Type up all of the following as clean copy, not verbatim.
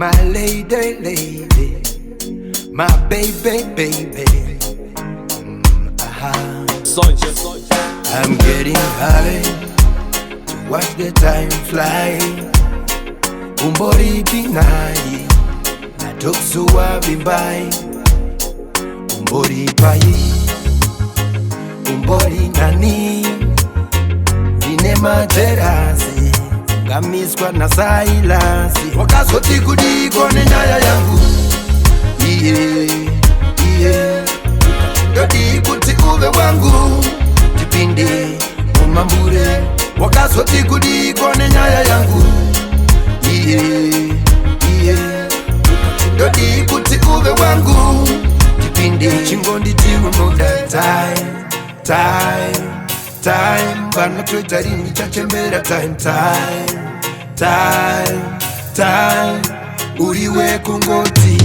my lady, lady, my baby, baby. I'm getting high to watch the time fly. Umbori pinai, na toksu wa bimbai. Umbori pai, umbori nani. Dine materasi, ngamiswa na sailasi. Wakazoti kudiko ne nyaya yangu. Yodi kuti uve wangu Jipindi umambure Wakazoti kudiko ne nyaya yangu Yodi kuti uve wangu Jipindi chingondi timu muda time Time, time Bana tuitarini chachembera time Time, time, time Uriwe kungoti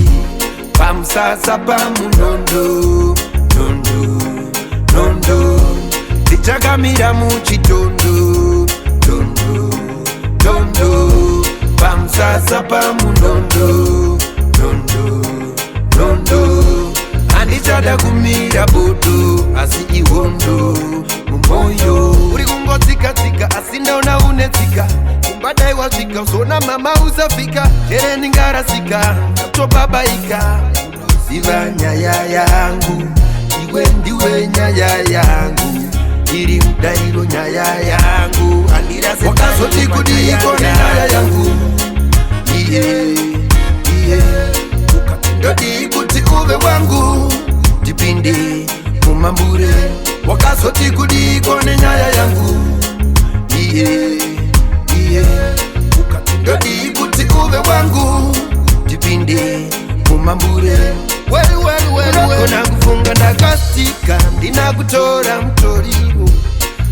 Pamsasa pamunondo Nondo, nondo Tichagamira muchitondo Tondo, tondo Pamsasa pamunondo Nondo, nondo Anichada kumira bodo Asi iwondo Mumoyo Uri kungo tika tika Asinda una unetika Kumbadai wazika Usona mama uzafika Tere ningara sika Kato babaika Siva nyaya yangu Iwe ndiwe nyaya yangu Iri mdairo nyaya yangu Wakazoti kudiko ne nyaya yangu Yodi kuti uve wangu Jipindi umambure Wakazoti kudiko ne nyaya yangu Yodi kuti uve wangu Jipindi umambure Kona kufunga ndakastika Ndina kutora mtoriro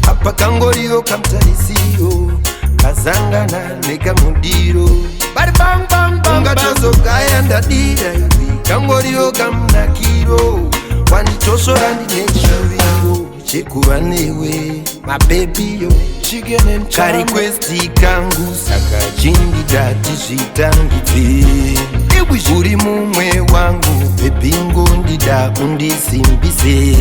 Hapa kangoriro kamtarisiro Kazangana neka mudiro Bari bang bang bang Ngatoso kaya ndadira hivi Kangoriro kamnakiro Wanitoso randi nechuriro Chekuwa newe My baby yo Chicken and Kari kwesti kangu Saka jindi dati zitangite Uri mumwe wangu Pepingo ndida undisimbise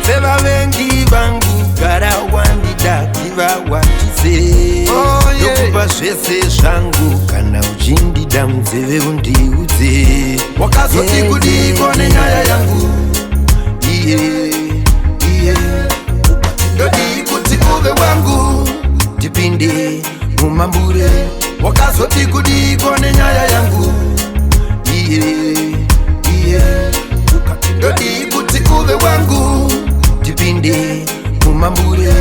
Seva wengi vangu Gara wandida kiva watise Dokupa shese shangu Kana ujindida mzeve undiuze Wakazoti kudiko ne nyaya yangu Yodi kuti uve wangu Jipindi umambure Wakazoti kudiko ne nyaya yangu Yodi kuti uve wangu Jipindi umambure